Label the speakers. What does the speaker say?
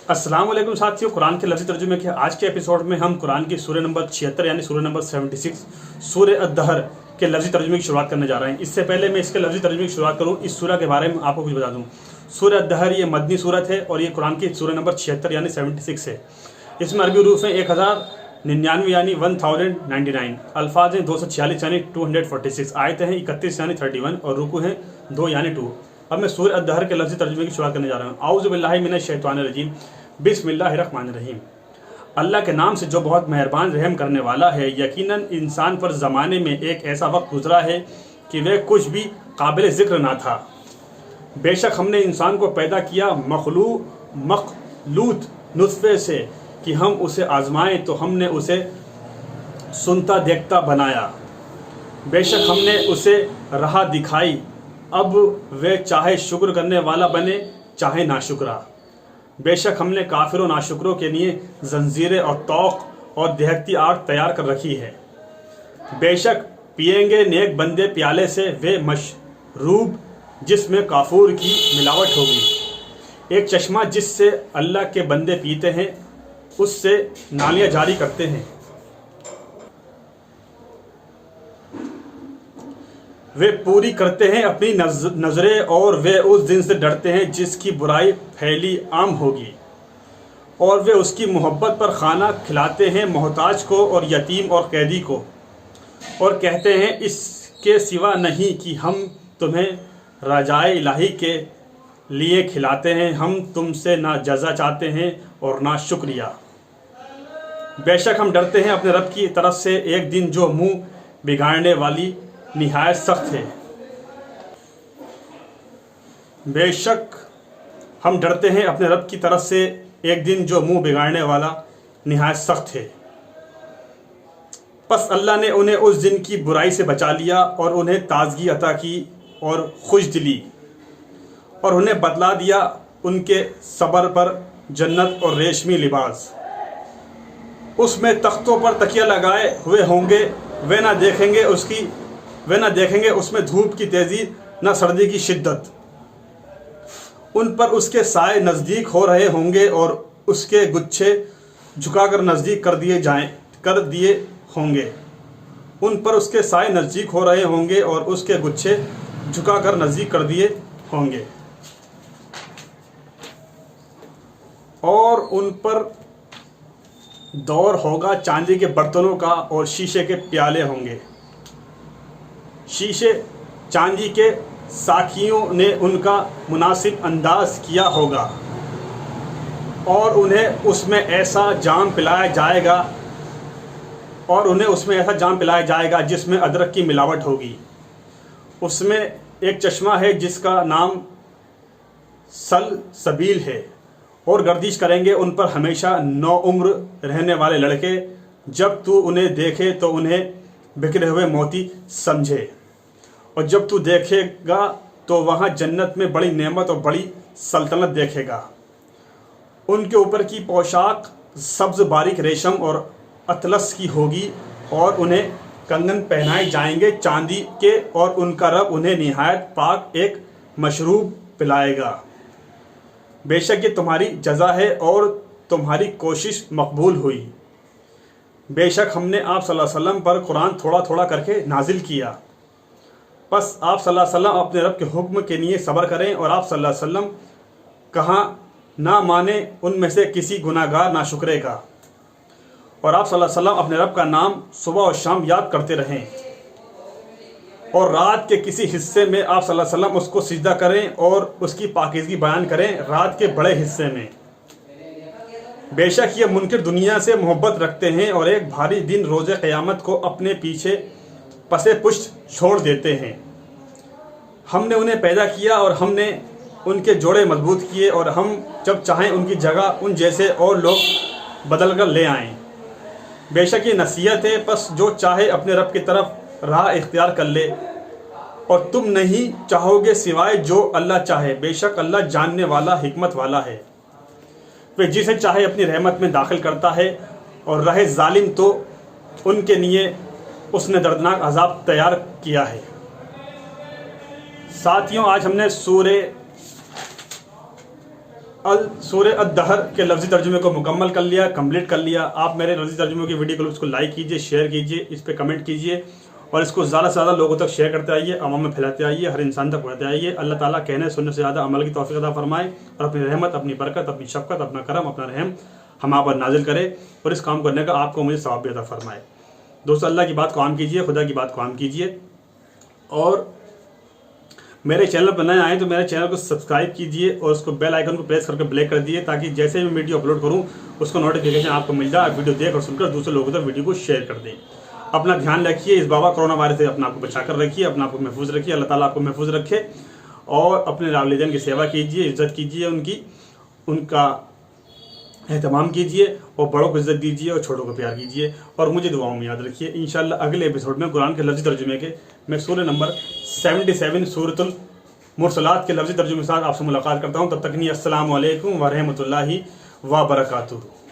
Speaker 1: अस्सलाम वालेकुम साथियों, कुरान के लफ्ज़ी तर्जुमे के आज के एपिसोड में हम कुरान की सूरह नंबर 76 यानी सूरह नंबर 76 सूरह अद-दहर के लफ्ज़ी तर्जुमे की शुरुआत करने जा रहे हैं। इससे पहले मैं इसके लफ्ज़ी तर्जुमे की शुरुआत करूं, इस सूरह के बारे में आपको कुछ बता दूं। सूरह अद-दहर ये मदनी सूरत है और ये कुरान की सूरह नंबर 76 यानी 76 है। इसमें अरबी रूफ है 1099 यानी 1099, अल्फाज हैं 246 यानी 246, आयतें हैं 31 यानी 31 और रुकू हैं 2 यानी 2। अब मैं सूरह अद-दहर के लफ्ज़ी तर्जुमे की शुरुआत करने जा रहा हूँ। औज़ु बिल्लाहि मिनश शैतानिर रजीम, बिस्मिल्लाहिर्रहमानिर रहीम। अल्लाह के नाम से जो बहुत मेहरबान रहम करने वाला है। यकीनन इंसान पर ज़माने में एक ऐसा वक्त गुजरा है कि वह कुछ भी काबिल ज़िक्र ना था। बेशक हमने इंसान को पैदा किया मखलूत नुत्फ़े से कि हम उसे आज़माएं, तो हमने उसे सुनता देखता बनाया। बेशक हमने उसे राह दिखाई, अब वह चाहे शुक्र करने वाला बने चाहे नाशुक्रा। बेशक हमने काफिरों नाशुक्रों के लिए जंजीरें और तौक और दहकती आग तैयार कर रखी है। बेशक पिएंगे नेक बंदे प्याले से वे मशरूब जिसमें काफूर की मिलावट होगी। एक चश्मा जिससे अल्लाह के बंदे पीते हैं, उससे नालियाँ जारी करते हैं। वे पूरी करते हैं अपनी नज़रें और वे उस दिन से डरते हैं जिसकी बुराई फैली आम होगी। और वे उसकी मोहब्बत पर खाना खिलाते हैं मोहताज को और यतीम और कैदी को, और कहते हैं इसके सिवा नहीं कि हम तुम्हें रजाए इलाही के लिए खिलाते हैं, हम तुमसे ना जज़ा चाहते हैं और ना शुक्रिया। बेशक हम डरते हैं अपने रब की तरफ से एक दिन जो मुँह बिगाड़ने वाली निहायत सख्त है। बेशक हम डरते हैं अपने रब की तरफ से एक दिन जो मुंह बिगाड़ने वाला निहायत सख्त है। बस अल्लाह ने उन्हें उस दिन की बुराई से बचा लिया और उन्हें ताजगी अता की और खुश दिली, और उन्हें बतला दिया उनके सब्र पर जन्नत और रेशमी लिबास। उसमें तख्तों पर तकिया लगाए हुए होंगे, वे ना देखेंगे उसमें धूप की तेज़ी न सर्दी की शिद्दत। उन पर उसके साए नज़दीक हो रहे होंगे और उसके गुच्छे झुकाकर नज़दीक कर दिए होंगे। उन पर उसके साए नज़दीक हो रहे होंगे और उसके गुच्छे झुकाकर नज़दीक कर दिए होंगे। और उन पर दौर होगा चांदी के बर्तनों का और शीशे के प्याले होंगे। शीशे चांदी के साखियों ने उनका मुनासिब अंदाज किया होगा और उन्हें उसमें ऐसा जाम पिलाया जाएगा जिसमें अदरक की मिलावट होगी। उसमें एक चश्मा है जिसका नाम सलसबील है, और गर्दिश करेंगे उन पर हमेशा नौउम्र रहने वाले लड़के। जब तू उन्हें देखे तो उन्हें बिखरे हुए मोती समझे, और जब तू देखेगा तो वहाँ जन्नत में बड़ी नेमत और बड़ी सल्तनत देखेगा। उनके ऊपर की पोशाक सब्ज़ बारीक रेशम और अतलस की होगी, और उन्हें कंगन पहनाए जाएंगे चांदी के, और उनका रब उन्हें निहायत पाक एक मशरूब पिलाएगा। बेशक ये तुम्हारी जज़ा है और तुम्हारी कोशिश मकबूल हुई। बेशक हमने आप सल्लल्लाहु अलैहि वसल्लम पर कुरान थोड़ा थोड़ा करके नाजिल किया। बस आप सल्लल्लाहु अलैहि वसल्लम अपने रब के हुक्म के लिए सब्र करें, और आप सल्लल्लाहु अलैहि वसल्लम कहाँ ना माने उनमें से किसी गुनाहगार नाशुक्रे का, और आप सल्लल्लाहु अलैहि वसल्लम अपने रब का नाम सुबह और शाम याद करते रहें, और रात के किसी हिस्से में आप सल्लल्लाहु अलैहि वसल्लम उसको सिजदा करें और उसकी पाकीज़गी बयान करें रात के बड़े हिस्से में। बेशक ये मुनकिर दुनिया से मोहब्बत रखते हैं और एक भारी दिन रोज़े क़यामत को अपने पीछे पसे पुष्ट छोड़ देते हैं। हमने उन्हें पैदा किया और हमने उनके जोड़े मजबूत किए, और हम जब चाहें उनकी जगह उन जैसे और लोग बदल कर ले आएँ। बेशक ये नसीहत है, बस जो चाहे अपने रब की तरफ राह इख्तियार कर ले, और तुम नहीं चाहोगे सिवाय जो अल्लाह चाहे। बेशक अल्लाह जानने वाला हिकमत वाला है। वे जिसे चाहे अपनी रहमत में दाखिल करता है, और रहे जालिम तो उनके लिए उसने दर्दनाक अजाब तैयार किया है। साथियों, आज हमने सूरह सूरह अद-दहर के लफ्ज़ी तर्जुमे को मुकम्मल कर लिया, कंप्लीट कर लिया। आप मेरे लफ्ज़ी तर्जुमे की वीडियो क्लिप्स को लाइक कीजिए, शेयर कीजिए, इस पर कमेंट कीजिए और इसको ज़्यादा से ज़्यादा लोगों तक शेयर करते आइए, अवाम में फैलाते आइए, हर इंसान तक पहुँचाते आइए। अल्लाह ताला कहने सुनने से ज़्यादा अमल की तौफीक अता फरमाए और अपनी रहमत, अपनी बरकत, अपनी शफ़क़त, अपना करम, अपना रहम हम आप पर नाजिल करे और इस काम करने का आपको मुझे सवाब भी अता फरमाए। दोस्तों, अल्लाह की बात को आम कीजिए, खुदा की बात को आम कीजिए और मेरे चैनल पर नए आए तो मेरे चैनल को सब्सक्राइब कीजिए और उसको बेल आइकन को प्रेस करके ब्लैक कर दिए, ताकि जैसे भी वीडियो अपलोड करूं उसको नोटिफिकेशन आपको मिल जाए। आप वीडियो देख और सुनकर दूसरे लोगों तक वीडियो को शेयर कर दें। अपना ध्यान रखिए, इस बाबा कोरोना वायरस से अपना आपको बचा कर रखिए, अपना आपको महफूज रखिए। अल्लाह ताला आपको महफूज रखे और अपने वालिदैन की सेवा कीजिए, इज़्ज़त कीजिए, उनका एहतमाम कीजिए और बड़ों को इज़्ज़त दीजिए और छोटों को प्यार कीजिए और मुझे दुआओं में याद रखिए। इंशाअल्लाह अगले एपिसोड में कुरान के लफ्ज़ी तर्जुमे के मैं सूरह नंबर 77 सूरतुल मुरसलात के लफ्ज़ी तर्जुमे के साथ आपसे मुलाकात करता हूँ। तब तक नहीं, अस्सलामु अलैकुम व रहमतुल्लाहि व बरकातुहू।